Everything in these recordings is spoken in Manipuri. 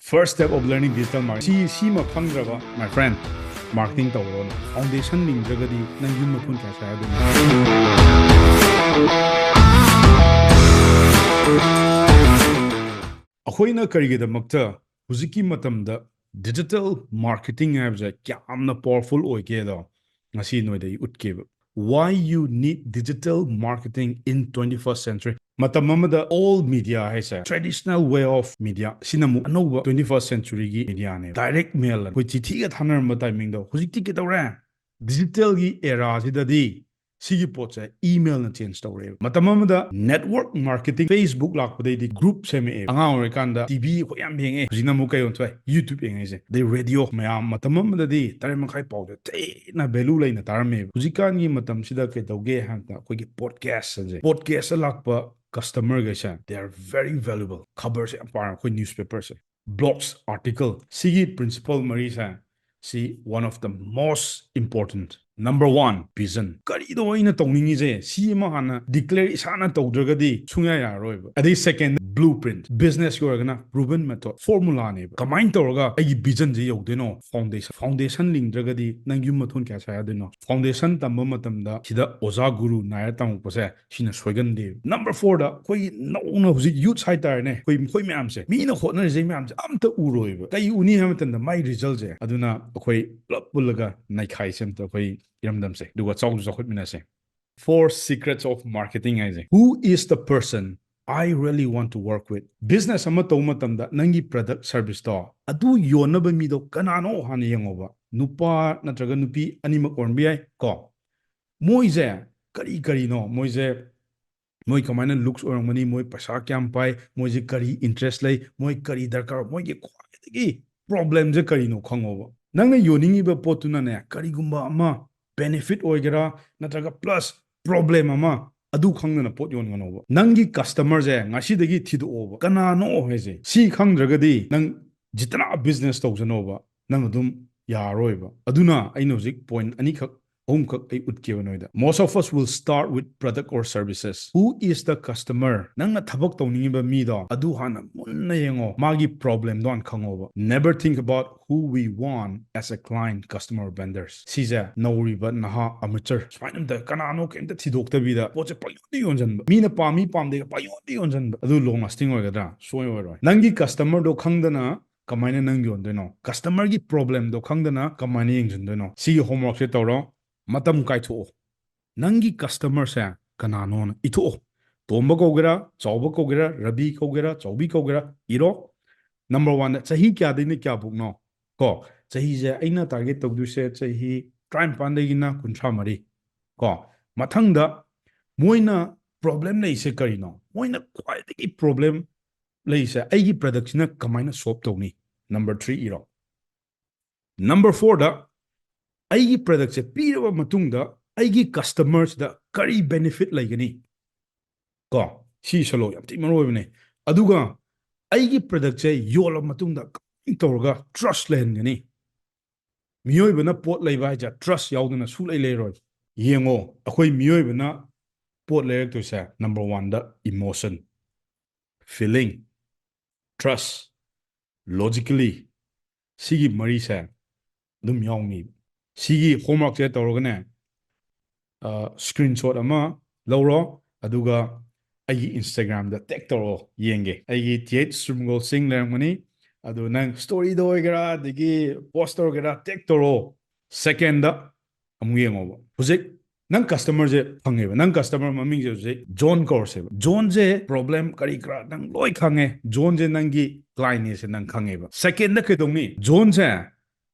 First step of learning digital marketing. Si ma khangdraba, my friend, marketing tawro na. Foundation lingdragadi nang yun mapun kaya saya dun. Ahoyna karigidamagta huziki matamda digital marketing habsa kyamna powerful oikeda ngasi noida utkeba. Why you need digital marketing in 21st century? Matamamada all media hai sa traditional way of media sinamu anova 21st century gi media ne direct mail koi chithi ga thanar ma timing do hujikti ke tawra digital gi era sidadi sigi pocha email na change tawre matamamada network marketing Facebook lakpadai di group seme anga ore kanda TV ko yam henge hujinamu kayon thwa YouTube enge se de radio mayam matamamada di tare makai pawde te na value laina tarme hujikan gi matam sida ke tawge hanta koi gi podcast lakpa customer gaisa they are very valuable covers empire koi newspapers blogs article sigi principal marisa see one of the most important. Number one, vision. Kari do ina tawningi je si ma hana declare isana tawdragadi sungya yaroiba. Adi second, blueprint. Business yorgana proven method formula ne. Kamain tawraga ai vision je yogdeno foundation. Foundation lingdragadi nang yum mathun kya saya deno. Foundation tamba matamda sida oza guru naya tamu pase sina soigan de. Number 4 da koi no huzik youth side tar ne. Koi me amse. Mi na khotna je me amse amta uroiba. Kai uni hamatan da my result je. Aduna koi plap bulaga nai khai sem to koi iramdamse duga chawju zakhut minase 4 secrets of marketing aise who is the person I really want to work with business ama to matamda nangi product service to adu yonaba mi do kanano hani yangoba nupa natraga nupi anima kornbi ai ko moise kari no moise moi kamaina looks or mani moi paisa kyam pai moise kari interest lay moi kari darkar moi ge khwai problem je kari no khangoba nangna yoningi ba potuna ne kari gumba ama benefit oigera natraga plus problem ama adu khangna pot yon nganoba nangi customer je ngasi dagi thidu oba kana no heze si khangdragadi nang jitna business tawjanoba nang adum yaroiba aduna aino jik point ani khak most of us will start with product or services. Who is the customer? Nang na thabak tawningiba mi do adu hana munna yengo magi problem don khangoba. Never think about who we want as a client, customer, or vendors. Siza nauriba naha amateur. Swainam da kanano kemta thidokta bida poche payodi yonjanba. Mina pami pamde payodi yonjanba. Adu long lasting oigadra. Soy oiroi. Nangi customer do khangdana kamaina nang yondoino. Customer gi problem do khangdana kamaina yengjandoino. Si homework se tawro matam kai tho nangi customer sa kanano na itho tomba kogera chawba kogera rabi kogera chawbi kogera iro number 1 chahi kya dine kya bukno ko chahi je aina target tawdu se chahi try pandegina kuncha mari ko mathangda moina problem nei se karino moina kwai de problem lei se aigi production kamaina solve tawni number 3 iro number 4 da aigi product se piraba matungda aigi customers da kari benefit laigani ko si salo yam ti maro bane aduga aigi product se yola matungda torga trust len gani miyoy bana pot laiba ja trust yaudana su lai leiroi yengo akhoi miyoy bana pot leirek to sa number 1 da emotion feeling trust logically sigi mari sa dum yawngi sigi homework se tawrogane screenshot ama lawro aduga ai Instagram da tag tawro yenge ai th sumgol sing lermani adu nang story do igara digi poster gara tag tawro second da amu yengo hujik nang customer je phangeba nang customer maming je John course John je problem kari kra nang loi khange John je nangi client ne se nang khangeba second da kedongni John je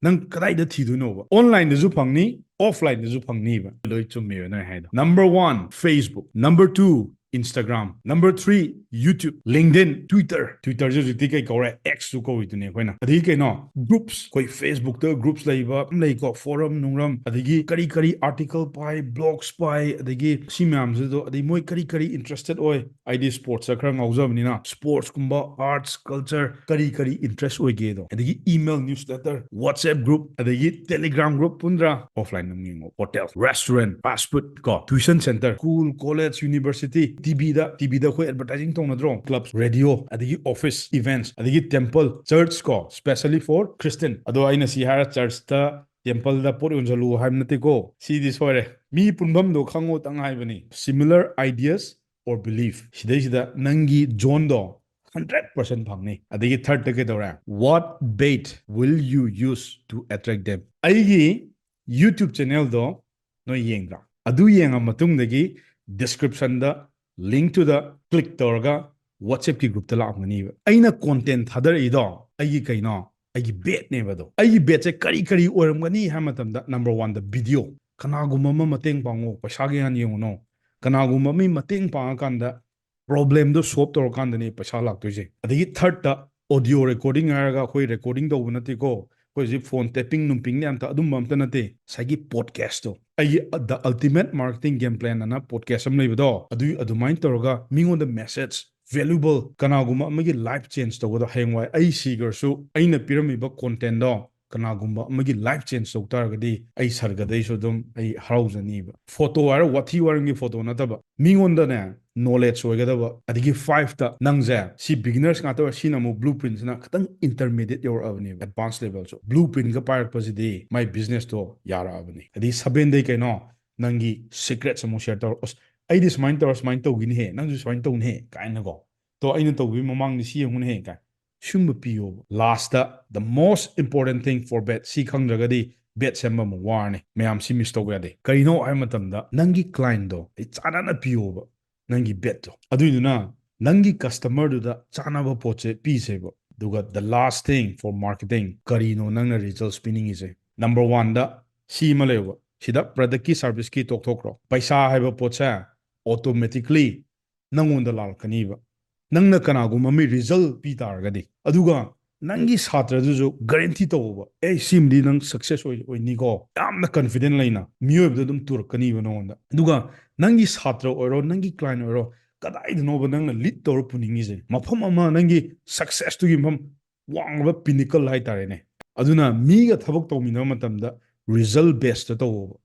nang kadai da thiduno ba online da ju phangni offline da ju phangni ba loi chummi na haida number 1 Facebook number 2 Instagram number 3 YouTube LinkedIn Twitter ju jiti kai kore X su ko itune koina adi kai no groups koi Facebook da groups laiba lei ko forum nungram adigi kari article pai blogs pai adigi simam ju do adi moi kari interested oi id sports akra ngaujabni na sports kumba arts culture kari interest oi ge do adigi email newsletter WhatsApp group adigi Telegram group pundra offline nungingo hotel restaurant fast food ko tuition center school college university ꯇꯤꯚꯤꯗ ꯑꯩꯈꯣꯏ ꯑꯦꯗꯚꯔꯇꯥꯏꯖꯤꯡ ꯇꯧꯅꯗ꯭ꯔꯣ ꯀ꯭ꯂꯕ ꯔꯦꯗꯤꯑꯣ ꯑꯗꯒꯤ ꯑꯣꯐꯤꯁ ꯏꯚꯦꯟꯠꯁ ꯑꯗꯒꯤ ꯇꯦꯝꯄꯜ ꯆꯔꯆ ꯀꯣ ꯁ꯭ꯄꯦꯁꯦꯜꯂꯤ ꯐꯣꯔ ꯈ꯭ꯔꯤꯁꯇꯤꯌꯟ ꯑꯗꯣ ꯑꯩꯅ ꯁꯤ ꯍꯥꯏꯔ ꯆꯔꯆꯇ ꯇꯦꯝꯄꯜꯗ ꯄꯣꯠ ꯌꯣꯟꯁꯤꯜꯂꯨ ꯍꯥꯏꯕ ꯅꯠꯇꯦꯀꯣ ꯁꯤꯗꯤ ꯁꯣꯏꯔꯦ ꯃꯤ ꯄꯨꯟꯐꯝꯗꯣ ꯈꯪꯉꯣꯇꯪ ꯍꯥꯏꯕꯅꯤ ꯁꯤꯃꯤꯂꯔ ꯑꯥꯏꯗꯤꯌꯥꯁ ꯑꯣꯔ ꯕꯤꯂꯤꯐ ꯁꯤꯗꯩꯁꯤꯗ ꯅꯪꯒꯤ ꯖꯣꯟꯗꯣ 100% ꯐꯪꯅꯤ ꯑꯗꯒꯤ ꯊꯔꯗꯇ ꯀꯩꯗꯧꯔꯦ what bait will you use to attract them ꯑꯩꯒꯤ ꯌꯨꯇ꯭ꯌꯨꯕ ꯆꯦꯅꯦꯜꯗꯣ ꯅꯣꯏ ꯌꯦꯡꯗ꯭ꯔꯥ ꯑꯗꯨ ꯌꯦꯡꯉ ꯃꯇꯨꯡꯗꯒꯤ ꯗꯤꯁꯀ꯭ꯔꯤꯞꯁꯟꯗ ꯂꯤꯡꯛꯇꯨꯗ ꯀ꯭ꯂꯤꯛ ꯇꯧꯔꯒ ꯋꯥꯆꯦꯞꯀꯤ ꯒ꯭ꯔꯨꯞꯇ ꯂꯥꯛꯑꯝꯒꯅꯤꯕ ꯑꯩꯅ ꯀꯣꯟꯇꯦꯟꯠ ꯊꯥꯗꯔꯛꯏꯗꯣ ꯑꯩꯒꯤ ꯀꯩꯅꯣ ꯑꯩꯒꯤ ꯕꯦꯠꯅꯦꯕ ꯑꯗꯣ ꯑꯩꯒꯤ ꯕꯦꯠꯁꯦ ꯀꯔꯤ ꯑꯣꯏꯔꯝꯒꯅꯤ ꯍꯥꯏꯕ ꯃꯇꯝꯗ ꯅꯝꯕꯔ 1ꯗ ꯚꯤꯗꯤꯑꯣ ꯀꯅꯥꯒꯨꯝꯕ ꯑꯃ ꯃꯇꯦꯡ ꯄꯥꯡꯉꯣ ꯄꯩꯁꯥꯒꯤ ꯍꯥꯟ ꯌꯦꯡꯉꯨꯅꯣ ꯀꯅꯥꯒꯨꯝꯕ ꯑꯃ ꯃꯇꯦꯡ ꯄꯥꯡꯉꯀꯥꯟꯗ ꯄ꯭ꯔꯣꯕ꯭ꯂꯦꯝꯗꯣ ꯁꯣꯜꯕ ꯇꯧꯔꯀꯥꯟꯗꯅꯤ ꯄꯩꯁꯥ ꯂꯥꯛꯇꯣꯏꯁꯦ ꯑꯗꯒꯤ ꯊꯔꯗꯇ ꯑꯣꯗꯤꯑꯣ ꯔꯦꯀꯣꯔꯗꯤꯡ ꯍꯥꯏꯔꯒ ꯑꯩꯈꯣꯏ ꯔꯦꯀꯣꯔꯗꯤꯡ ꯇꯧꯕ ꯅꯠꯇꯦꯀꯣ ꯑꯩꯈꯣꯏ ꯍꯧꯖꯤꯛ ꯐꯣꯟ ꯇꯦꯄꯤꯡ ꯅꯨꯡꯄꯤꯡꯅꯦ ꯑꯗꯨꯝꯕ ꯑꯝꯇ ꯅꯠꯇꯦ ꯉꯁꯥꯏꯒꯤ ꯄꯣꯗꯀꯥꯁꯇꯣ ꯑꯩꯒꯤ ꯗ ꯑꯜꯇꯤꯃꯦꯠ ꯃꯥꯔꯀꯦꯇꯤꯡ ꯒꯦꯝ ꯄ꯭ꯂꯥꯟ ꯑꯅ ꯄꯣꯗꯀꯥꯁ ꯑꯃ ꯂꯩꯕꯗꯣ ꯑꯗꯨꯃꯥꯏꯅ ꯇꯧꯔꯒ ꯃꯤꯉꯣꯟꯗ ꯃꯦꯁꯦꯖ ꯚꯦꯂꯨꯕꯜ ꯀꯅꯥꯒꯨꯝꯕ ꯑꯃꯒꯤ ꯂꯥꯏꯐ ꯆꯦꯟꯖ ꯇꯧꯕꯗꯣ ꯍꯌꯦꯡꯋꯥꯏ ꯑꯩ ꯁꯤꯈ꯭ꯔꯁꯨ ꯑꯩꯅ ꯄꯤꯔꯝꯃꯤꯕ ꯀꯣꯟꯇꯦꯟꯠꯗꯣ ꯀꯅꯥꯒꯨꯝꯕ ꯑꯃꯒꯤ ꯂꯥꯏꯐ ꯆꯦꯟꯖ ꯇꯧ ꯇꯥꯔꯒꯗꯤ ꯑꯩ ꯁꯔꯒꯗꯩꯁꯨ ꯑꯗꯨꯝ ꯑꯩ ꯍꯔꯥꯎꯖꯅꯤꯕ ꯐꯣꯇꯣ ꯍꯥꯏꯔ ꯋꯥꯊꯤ ꯋꯥꯔꯦꯝꯒꯤ ꯐꯣꯇꯣ ꯅꯠꯇꯕ ꯃꯤꯉꯣꯟꯗꯅꯦ ꯅꯣꯂꯦꯖ ꯑꯣꯏꯒꯗꯕ ꯑꯗꯒꯤ 5ꯇ ꯅꯪꯁꯦ ꯁꯤ ꯕꯤꯒꯤꯅꯔꯁ ꯉꯥꯛꯇ ꯑꯣꯏ ꯁꯤꯅ ꯑꯃꯨꯛ ꯕ꯭ꯂꯨ ꯄ꯭ꯔꯤꯟꯠꯁꯤꯅ ꯈꯤꯇꯪ ꯏꯟꯇꯔꯃꯤꯗꯤꯌꯦꯠ ꯌꯧꯔꯛꯑꯕꯅꯦꯕ ꯑꯦꯗꯚꯥꯟꯁ ꯂꯦꯚꯦꯜꯁꯨ ꯕ꯭ꯂꯨ ꯄ꯭ꯔꯤꯟꯠꯒ ꯄꯥꯏꯔꯛꯄꯁꯤꯗꯤ ꯃꯥꯏ ꯕꯤꯖꯤꯅꯦꯁꯇꯣ ꯌꯥꯔꯛꯑꯕꯅꯤ ꯑꯗꯒꯤ 7ꯗꯩ ꯀꯩꯅꯣ ꯅꯪꯒꯤ ꯁꯤꯀ꯭ꯔꯦꯠꯁ ꯑꯃꯨꯛ ꯁꯦꯌꯔ ꯇꯧꯔ ꯑꯁ ꯑꯩꯗꯤ ꯁꯨꯃꯥꯏꯅ ꯇꯧꯔ ꯁꯨꯃꯥꯏꯅ ꯇꯧꯈꯤꯅꯤꯍꯦ ꯅꯪꯁꯨ ꯁꯨꯃꯥꯏꯅ ꯇꯧꯅꯤꯍꯦ ꯀꯥꯏꯅꯀꯣ ꯇꯣ ꯑꯩꯅ ꯇꯧꯈꯤꯕ ꯃꯃꯥꯡꯗ ꯁꯤ ꯌꯦꯡꯉꯨꯅꯍꯦ ꯀꯥꯏ ꯁꯨꯝꯕ ꯄꯤꯌꯣꯕ last the most important thing for bait ꯁꯤ ꯈꯪꯗ꯭ꯔꯒꯗꯤ ꯕꯦꯠ ꯁꯦꯝꯕ ꯑꯃꯨꯛ ꯋꯥꯔꯅꯤ ꯃꯌꯥꯝ ꯁꯤ ꯃꯤꯁ ꯇꯧꯕ ꯌꯥꯗꯦ ꯀꯔꯤꯅꯣ ꯍꯥꯏꯕ ꯃꯇꯝꯗ ꯅꯪꯒꯤ ꯀ꯭ꯂꯥꯏꯟꯠꯗꯣ ꯑꯩ ꯆꯥꯟꯅꯅ ꯄꯤꯌꯣꯕ ꯅꯪꯒꯤ ꯕꯦꯠꯇꯣ ꯑꯗꯨꯏꯗꯨꯅ ꯅꯪꯒꯤ ꯀꯁꯇꯃꯔꯗꯨꯗ ꯆꯥꯅꯕ ꯄꯣꯠꯁꯦ ꯄꯤꯁꯦꯕ ꯑꯗꯨꯒ ꯗ ꯂꯥꯁ ꯊꯤꯡ ꯐꯣꯔ ꯃꯥꯔꯀꯦꯇꯤꯡ ꯀꯔꯤꯅꯣ ꯅꯪꯅ ꯔꯤꯖꯜꯠꯁ ꯄꯤꯅꯤꯡꯉꯤꯁꯦ ꯅꯝꯕꯔ 1ꯗ ꯁꯤ ꯑꯃ ꯂꯩꯌꯣꯕ ꯁꯤꯗ ꯄ꯭ꯔꯗꯛꯀꯤ ꯁꯥꯔꯚꯤꯁꯀꯤ ꯇꯣꯛꯊꯣꯛꯈ꯭ꯔꯣ ꯄꯩꯁꯥ ꯍꯥꯏꯕ ꯄꯣꯠꯁꯦ ꯑꯣꯇꯣꯃꯦꯇꯤꯛꯂꯤ ꯅꯪꯉꯣꯟꯗ ꯂꯥꯛꯀꯅꯤꯕ ꯅꯪꯅ ꯀꯅꯥꯒꯨꯝꯕ ꯑꯃ ꯔꯤꯖꯜꯠ ꯄꯤ ꯇꯥꯔꯒꯗꯤ ꯑꯗꯨꯒ ꯅꯪꯒꯤ ꯁꯥꯇ꯭ꯔꯗꯨꯁꯨ ꯒꯥꯔꯦꯟꯇꯤ ꯇꯧꯕ ꯁꯤꯃꯗꯤ ꯅꯪ ꯁꯛꯁꯦꯁ ꯑꯣꯏꯅꯤꯀꯣ ꯌꯥꯝꯅ ꯀꯟꯐꯤꯗꯦꯟ ꯂꯩꯅ ꯃꯤꯑꯣꯏꯕꯗ ꯑꯗꯨꯝ ꯇꯨꯔꯛꯀꯅꯤꯕ ꯅꯉꯣꯟꯗ ꯑꯗꯨꯒ ꯅꯪꯒꯤ ꯁꯥꯇ꯭ꯔ ꯑꯣꯏꯔꯣ ꯅꯪꯒꯤ ꯀ꯭ꯂꯥꯏꯟ ꯑꯣꯏꯔꯣ ꯀꯗꯥꯏꯗꯅꯣꯕ ꯅꯪꯅ ꯂꯤꯗ ꯇꯧꯔ ꯄꯨꯅꯤꯡꯉꯤꯁꯦ ꯃꯐꯝ ꯑꯃ ꯅꯪꯒꯤ ꯁꯛꯁꯦꯁꯇꯨꯒꯤ ꯃꯐꯝ ꯋꯥꯡꯂꯕ ꯄꯤꯅꯤꯀꯜ ꯍꯥꯏꯇꯥꯔꯦꯅꯦ ꯑꯗꯨꯅ ꯃꯤꯒ ꯊꯕꯛ ꯇꯧꯃꯤꯟꯅꯕ ꯃꯇꯝꯗ ꯔꯤꯖꯜꯠ ꯕꯦꯁꯇ ꯇꯧꯋꯣꯕ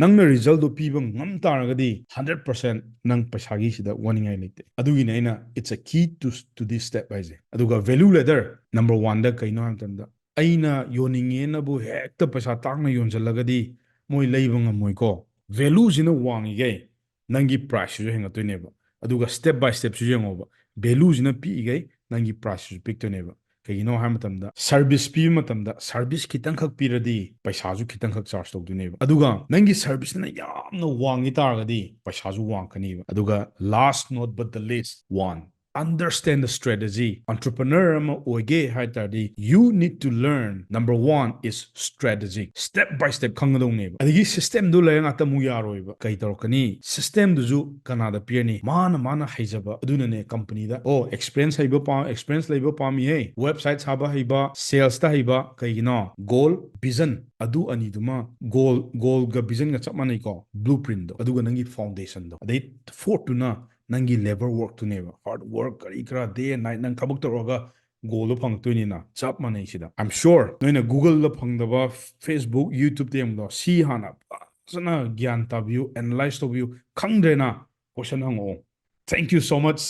ꯅꯪꯅ ꯔꯤꯖꯜꯠꯗꯣ ꯄꯤꯕ ꯉꯝ ꯇꯥꯔꯒꯗꯤ 100% ꯅꯪ ꯄꯩꯁꯥꯒꯤꯁꯤꯗ ꯋꯥꯅꯤꯡꯉꯥꯏ ꯂꯩꯇꯦ ꯑꯗꯨꯒꯤꯅꯦ ꯑꯩꯅ ꯏꯠꯁ ꯑ ꯀꯤ ꯇꯨ ꯗꯤꯁ ꯁ꯭ꯇꯦꯞ ꯍꯥꯏꯁꯦ ꯑꯗꯨꯒ ꯚꯦꯂꯨ ꯂꯦꯗꯔ ꯅꯝꯕꯔ 1ꯗ ꯀꯩꯅꯣ ꯍꯥꯏꯕ ꯃꯇꯝꯗ ꯑꯩꯅ ꯌꯣꯟꯅꯤꯡꯉꯦꯅꯕꯨ ꯍꯦꯛꯇ ꯄꯩꯁꯥ ꯇꯥꯡꯅ ꯌꯣꯟꯁꯤꯜꯂꯒꯗꯤ ꯃꯣꯏ ꯂꯩꯕ ꯉꯝꯃꯣꯏꯀꯣ ꯚꯦꯂꯨꯁꯤꯅ ꯋꯥꯡꯉꯤꯈꯩ ꯅꯪꯒꯤ ꯄ꯭ꯔꯥꯏꯁꯁꯤꯁꯨ ꯍꯦꯟꯒꯠꯇꯣꯏꯅꯦꯕ ꯑꯗꯨꯒ ꯁ꯭ꯇꯦꯞ ꯕꯥꯏ ꯁ꯭ꯇꯦꯞꯁꯨ ꯌꯦꯡꯉꯣꯕ ꯚꯦꯂꯨꯁꯤꯅ ꯄꯤꯛꯏꯈꯩ ꯅꯪꯒꯤ ꯄ꯭ꯔꯥꯏꯁꯁꯤꯁꯨ ꯄꯤꯛꯇꯣꯏꯅꯦꯕ ꯀꯩꯒꯤꯅꯣ ꯍꯥꯏꯕ ꯃꯇꯝꯗ ꯁꯔꯚꯤꯁ ꯄꯤꯕ ꯃꯇꯝꯗ ꯁꯔꯚꯤꯁ ꯈꯤꯇꯪꯈꯛ ꯄꯤꯔꯗꯤ ꯄꯩꯁꯥꯁꯨ ꯈꯤꯇꯪꯈꯛ ꯆꯥꯔꯖ ꯇꯧꯗꯣꯏꯅꯦꯕ ꯑꯗꯨꯒ ꯅꯪꯒꯤ ꯁꯔꯚꯤꯁꯅ ꯌꯥꯝꯅ ꯋꯥꯡꯉꯤ ꯇꯥꯔꯒꯗꯤ ꯄꯩꯁꯥꯁꯨ ꯋꯥꯡꯀꯅꯤꯕ ꯑꯗꯨꯒ last not but the least 1 understand the strategy entrepreneur ꯑꯃ ꯑꯣꯏꯒꯦ ꯍꯥꯏ ꯇꯥꯔꯗꯤ you need to learn number 1 is strategy step by step ꯈꯪꯒꯗꯧꯅꯦꯕ ꯑꯗꯒꯤ ꯁꯤꯁꯇꯦꯝꯗꯨ ꯂꯩꯔ ꯉꯥꯛꯇ ꯑꯃꯨꯛ ꯌꯥꯔꯣꯏꯕ ꯀꯩ ꯇꯧꯔꯛꯀꯅꯤ ꯁꯤꯁꯇꯦꯝꯗꯨꯁꯨ ꯀꯅꯥꯗ ꯄꯤꯔꯅꯤ ꯃꯥꯅ ꯍꯩꯖꯕ ꯑꯗꯨꯅꯅꯦ ꯀꯝꯄꯅꯤꯗ ꯑꯦꯛꯁꯄꯤꯔꯤꯌꯦꯟꯁ ꯂꯩꯕ ꯄꯥꯝꯃꯤꯍꯦ ꯋꯦꯕꯁꯥꯏꯠ ꯁꯥꯕ ꯍꯩꯕ ꯁꯦꯜꯁꯇ ꯍꯩꯕ ꯀꯩꯒꯤꯅꯣ ꯒꯣꯜ ꯚꯤꯖꯟ ꯑꯗꯨ ꯑꯅꯤꯗꯨꯃ ꯒꯣꯜꯒ ꯚꯤꯖꯟꯒ ꯆꯞ ꯃꯥꯟꯅꯩꯀꯣ ꯕ꯭ꯂꯨ ꯄ꯭ꯔꯤꯟꯠꯗꯣ ꯑꯗꯨꯒ ꯅꯪꯒꯤ ꯐꯥꯎꯟꯗꯦꯁꯟꯗꯣ ꯑꯗꯩ ꯐꯣꯔꯠꯇꯨꯅ ꯅꯪꯒꯤ ꯂꯦꯕꯔ ꯋꯔꯛꯇꯨꯅꯦꯕ ꯍꯥꯔꯗ ꯋꯔꯛ ꯀꯔꯤ ꯀꯔꯥ ꯗꯦ ꯑꯦꯟ ꯅꯥꯏꯠ ꯅꯪ ꯊꯕꯛ ꯇꯧꯔꯒ ꯒꯣꯜꯗꯣ ꯐꯪꯉꯛꯇꯣꯏꯅꯤꯅ ꯆꯞ ꯃꯥꯟꯅꯩ ꯁꯤꯗ ꯑꯥꯏ ꯑꯦꯝ ꯁꯤꯌꯣꯔ ꯅꯣꯏꯅ ꯒꯨꯒꯜꯗ ꯐꯪꯗꯕ ꯐꯦꯁꯕꯨꯛ ꯌꯨꯇ꯭ꯌꯨꯕꯇ ꯌꯦꯡꯕꯗꯣ ꯁꯤ ꯍꯥꯟꯅ ꯐꯖꯅ ꯒ꯭ꯌꯥꯟ ꯇꯥꯕꯤꯌꯨ ꯑꯦꯅꯥꯂꯥꯏꯁ ꯇꯧꯕꯤꯌꯨ ꯈꯪꯗ꯭ꯔꯦꯅ ꯀꯣꯏꯁꯟ ꯍꯪꯉꯛꯑꯣ ꯊꯦꯡꯛ ꯌꯨ ꯁꯣ ꯃꯆ